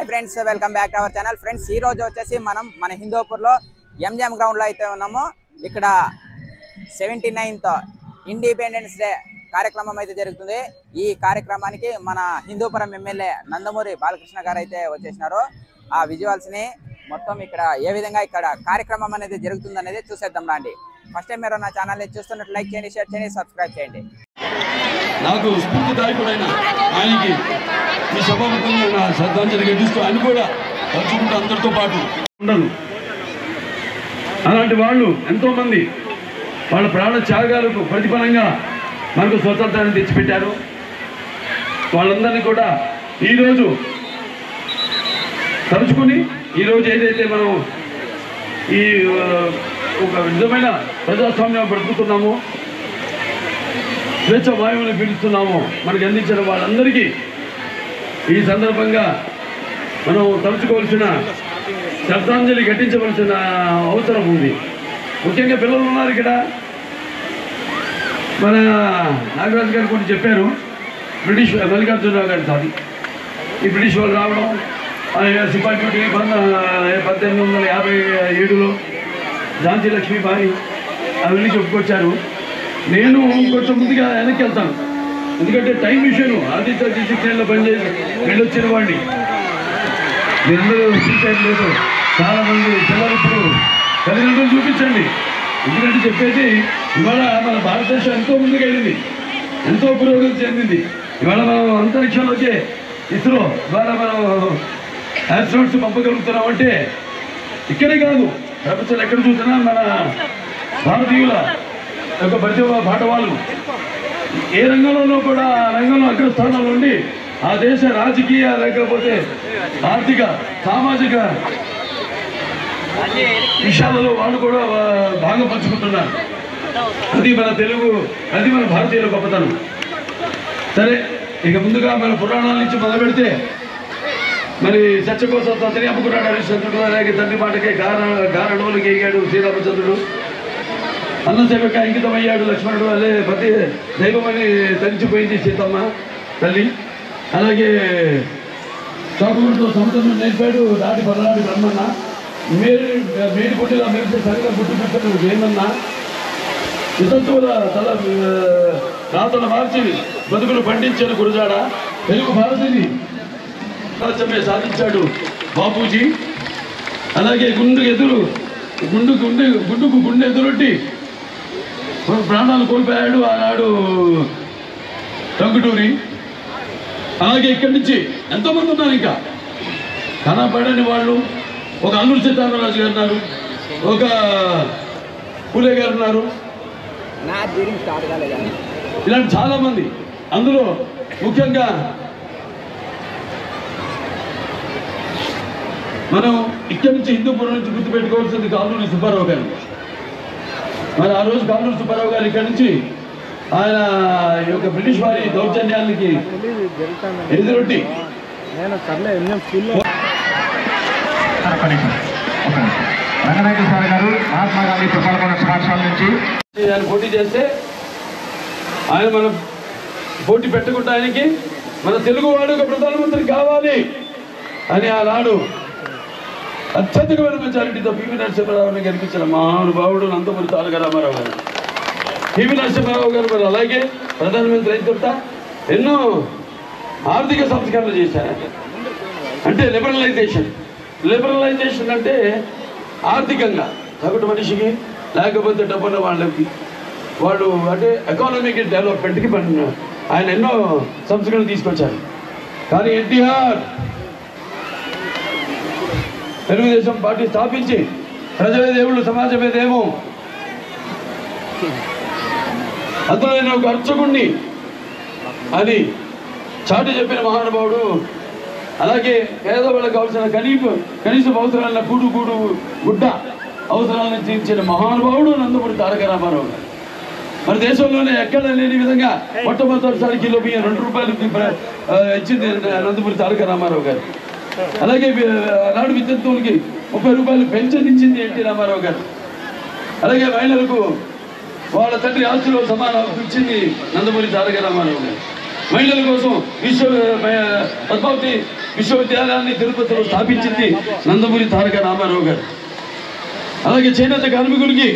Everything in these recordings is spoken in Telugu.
High friends welcome back to our channel friends ఈ రోజు వచ్చేసి మనం మన హిందూపూర్ లో ఎంజీఎం గ్రౌండ్ లో అయితే ఉన్నాము। ఇక్కడ 79th ఇండిపెండెన్స్ డే కార్యక్రమం అయితే జరుగుతుంది। ఈ కార్యక్రమానికి మన హిందూపురం ఎమ్మెల్యే నందమూరి బాలకృష్ణ గారు అయితే వచ్చేసినారు। ఆ విజువల్స్ ని మొత్తం ఇక్కడ ఏ విధంగా ఇక్కడ కార్యక్రమం అనేది జరుగుతుంది అనేది చూసేద్దాం రండి। ఫస్ట్ టైం మీరు నా ఛానల్ ని చూస్తున్నట్టు లైక్ చేయండి, షేర్ చేయండి, సబ్స్క్రైబ్ చేయండి। నాకు స్ఫూర్తిదాయకుడైన ఆయనకి ఈ సభాముఖంగా నా శ్రద్ధాంజలి ఘటిస్తూ ఆయన కూడా తలుచుకుంటూ అందరితో పాటు ఉండరు। అలాంటి వాళ్ళు ఎంతోమంది వాళ్ళ ప్రాణ త్యాగాలకు ప్రతిఫలంగా మనకు స్వతంత్రాన్ని తెచ్చిపెట్టారు। వాళ్ళందరినీ కూడా ఈరోజు తలుచుకుని ఈరోజు ఏదైతే మనం ఈ ఒక విధమైన ప్రజాస్వామ్యం బ్రతుకుతున్నామో, స్వేచ్ఛ వాయువుని పీలుస్తున్నామో మనకు అందించిన వాళ్ళందరికీ ఈ సందర్భంగా మనం తలుచుకోవాల్సిన శ్రద్ధాంజలి ఘటించవలసిన అవసరం ఉంది। ముఖ్యంగా పిల్లలు ఉన్నారు ఇక్కడ। మన నాగరాజు గారు కూడా చెప్పారు, బ్రిటిష్ మల్లికార్జునరావు గారు సారీ ఈ బ్రిటిష్ వాళ్ళు రావడం, సిపాయి డ్యూటీ 1857లో ఝాన్సీ లక్ష్మీబాయి అవన్నీ చెప్పుకొచ్చారు। నేను కొంచెం ముందుగా వెనక్కి వెళ్తాను, ఎందుకంటే టైం విషయం ఆదిత్య డిసిప్లిన్లో పనిచేసి వెళ్ళొచ్చిన వాడిని మీరందరూ చూసేది లేదు। చాలామంది పిల్లలు ఇప్పుడు తల్లిదండ్రులు చూపించండి, ఎందుకంటే చెప్పేది ఇవాళ మన భారతదేశం ఎంతో ముందుకు వెళ్ళింది, ఎంతో పురోగతి చెందింది। ఇవాళ మనం అంతరిక్షంలోకి ఇస్రో ద్వారా మనం ఆస్ట్రోనాట్స్ పంపగలుగుతున్నాం అంటే ఇక్కడే కాదు, ప్రపంచంలో ఎక్కడ చూసినా మన భారతీయుల ఒక ప్రతిభ పాఠవాళ్ళు ఏ రంగంలోనూ కూడా ఆ రంగంలో అగ్రస్థానంలో ఉండి ఆ దేశ రాజకీయ లేకపోతే ఆర్థిక సామాజిక విషయాలలో వాళ్ళు కూడా భాగం పంచుకుంటున్నారు। అది మన తెలుగు, అది మన భారతీయుల గొప్పతనం। సరే, ఇక ముందుగా మన పురాణాల నుంచి మొదలు పెడితే మరి సత్యకోసం తండ్రి అమ్ముకున్నాడు హరిశ్చంద్రుడు, అలాగే తండ్రి మాటకే గారణవులకి ఎగాడు శ్రీరామచంద్రుడు, అన్నసేవక అంకితమయ్యాడు లక్ష్మణుడు, అదే ప్రతి దైవమని తరిచిపోయింది సీతమ్మ తల్లి, అలాగే చాకులతో సముద్రం నేర్పాడు రాటి పరనాటి బ్రహ్మన్న, మేడి పుట్టిలా మెరిసే సరిగా పుట్టి పెట్టాడు వేమన్న, వితంతువుల తల రాతలు మార్చి బతుకులు పండించాడు గురజాడ, తెలుగు భారతిని రాజ్యమే సాధించాడు బాపూజీ, అలాగే గుండుకు గుండె ఎదురొట్టి ప్రాణాలు కోల్పోయాడు ఆనాడు టంగుటూరి। అలాగే ఇక్కడి నుంచి ఎంతోమంది ఉన్నారు, ఇంకా కనపడని వాళ్ళు, ఒక అల్లూరి సీతారామరాజు గారు ఉన్నారు, ఒక పూలే గారు ఉన్నారు, ఇలాంటి చాలామంది। అందులో ముఖ్యంగా మనం ఇక్కడి నుంచి హిందూపురం నుంచి గుర్తుపెట్టుకోవాల్సింది కాలూరి సుబ్బారావు గారు। మరి ఆ రోజు కాలూరి సుబ్బారావు గారు ఇక్కడి నుంచి ఆయన ఈ యొక్క బ్రిటిష్ వారి దౌర్జన్యానికి ఎదురొట్టి ఆయన పోటీ చేస్తే ఆయన మనం పోటీ పెట్టకుండా ఆయనకి మన తెలుగువాడు ఒక ప్రధానమంత్రి కావాలి అని ఆనాడు అత్యధికమైన మెజారిటీతో పివి నరసింహారావుని గెలిపించిన మహానుభావుడు నందమూరి తారక రామారావు గారు। పివి నరసింహారావు గారు మరి అలాగే ప్రధానమంత్రి అయిన తర్వాత ఎన్నో ఆర్థిక సంస్కరణలు చేశారు, అంటే లిబరలైజేషన్ అంటే ఆర్థికంగా సగటు మనిషికి లేకపోతే డబ్బున్న వాళ్ళకి వాళ్ళు అంటే ఎకానమిక్ డెవలప్మెంట్కి ఆయన ఎన్నో సంస్కరణలు తీసుకొచ్చారు। కానీ ఎన్టీఆర్ తెలుగుదేశం పార్టీ స్థాపించి ప్రజలే దేవుళ్ళు సమాజమే దేమో, అందులో నేను ఒక అర్చకుణ్ణి అని చాటి చెప్పిన మహానుభావుడు, అలాగే పేదవాళ్ళకు కావాల్సిన కనీస అవసరాల గుడ్డ అవసరాలను తీర్చిన మహానుభావుడు నందమూరి తారక రామారావు గారు। మన దేశంలోనే ఎక్కడ లేని విధంగా మొట్టమొదటిసారి కిలో బియ్యం 2 రూపాయలు ఇచ్చింది నందమూరి తారక రామారావు గారు। అలాగే నాడు విద్యుత్తులకి 30 రూపాయలు పెన్షన్ ఇచ్చింది ఎన్టీ రామారావు గారు। అలాగే మహిళలకు వాళ్ళ తండ్రి ఆస్తిలో సమాన ఇచ్చింది నందమూరి తారక రామారావు గారు। మహిళల కోసం పద్మావతి విశ్వవిద్యాలయాన్ని తిరుపతిలో స్థాపించింది నందమూరి తారక రామారావు గారు. అలాగే చేనేత కార్మికులకి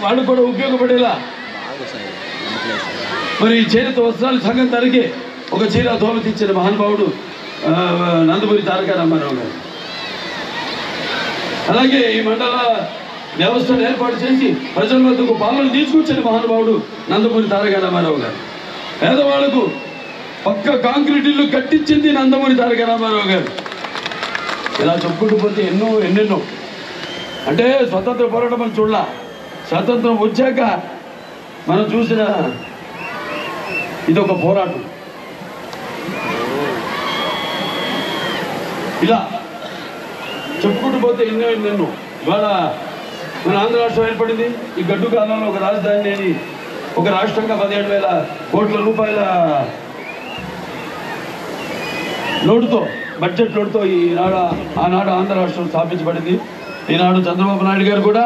వాళ్ళు కూడా ఉపయోగపడేలా మరి చేనేత వస్త్రాలు సగం ధరకే ఒక చీర దోమతి ఇచ్చిన మహానుభావుడు నందమూరి తారక రామారావు గారు. అలాగే ఈ మండల వ్యవస్థను ఏర్పాటు చేసి ప్రజల వద్దకు పాలన తీసుకొచ్చిన మహానుభావుడు నందమూరి తారక రామారావు గారు. పేదవాళ్లకు పక్క కాంక్రీట్ ఇల్లు కట్టించింది నందమూరి తారక రామారావు గారు. ఇలా చెప్పుకుంటూ పోతే ఎన్నెన్నో. అంటే స్వతంత్ర పోరాటం అని చూడాల, స్వతంత్రం వచ్చాక మనం చూసిన ఇదొక పోరాటం. ఇలా చెప్పుకుంటూ పోతే ఎన్నెన్నో. ఇవాళ మన ఆంధ్ర రాష్ట్రం ఏర్పడింది. ఈ గడ్డు కాలంలో ఒక రాజధాని అని ఒక రాష్ట్రంగా 17,000 కోట్ల రూపాయల లోటుతో, బడ్జెట్ లోటుతో ఆనాడు ఆంధ్ర రాష్ట్రం స్థాపించబడింది. ఈనాడు చంద్రబాబు నాయుడు గారు కూడా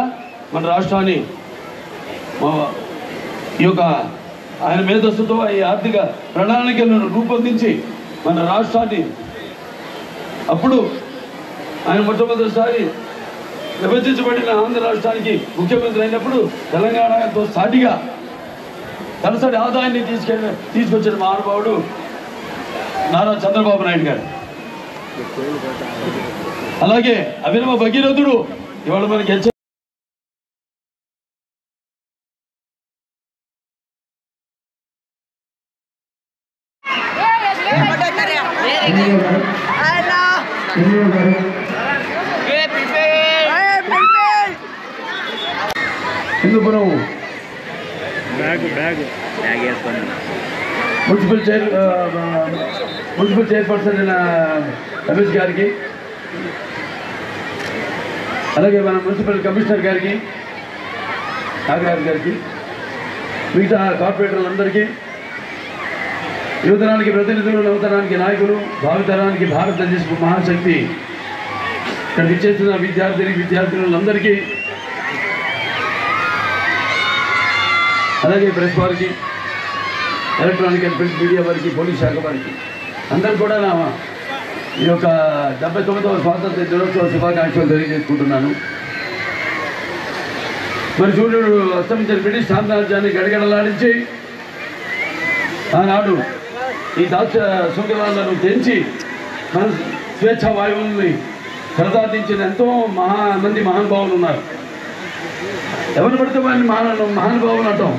మన రాష్ట్రాన్ని ఈ యొక్క ఆయన మేధస్సుతో ఈ ఆర్థిక ప్రణాళికలను రూపొందించి మన రాష్ట్రాన్ని, అప్పుడు ఆయన మొట్టమొదటిసారి విభజించబడిన ఆంధ్ర రాష్ట్రానికి ముఖ్యమంత్రి అయినప్పుడు తెలంగాణతో సాటిగా తలసరి ఆదాయాన్ని తీసుకొచ్చిన మహానుభావుడు నారా చంద్రబాబు నాయుడు గారు. అలాగే అభినవ భగీరథుడు ఇవాళ మనకి హిందూపురం మున్సిపల్ చైర్పర్సన్ అయిన రమేష్ గారికి, అలాగే మన మున్సిపల్ కమిషనర్ గారికి, నాగరాజు గారికి, మిగతా కార్పొరేటర్లందరికీ, యువతరానికి ప్రతినిధులు, నవతరానికి నాయకులు, భావితరానికి భారతదేశ మహాశక్తి ఇక్కడ విచ్చేస్తున్న విద్యార్థులందరికీ, అలాగే ప్రెస్ వారికి, ఎలక్ట్రానిక్ అండ్ ప్రింట్ మీడియా వారికి, పోలీస్ శాఖ వారికి అందరూ కూడా నా ఈ యొక్క 79వ స్వాతంత్ర దినోత్సవ శుభాకాంక్షలు తెలియజేసుకుంటున్నాను. మరి సూర్యుడు అస్తమించిన బ్రిటిష్ సామ్రాజ్యాన్ని గడగడలాడించి ఆనాడు ఈ దాస్య శృంఖలాలను తెంచి మన స్వేచ్ఛా వాయువుల్ని ప్రసాదించిన ఎంతో మంది మహానుభావులు ఉన్నారు. ఎవరు పడితే వారిని మహానుభావులు అంటాం.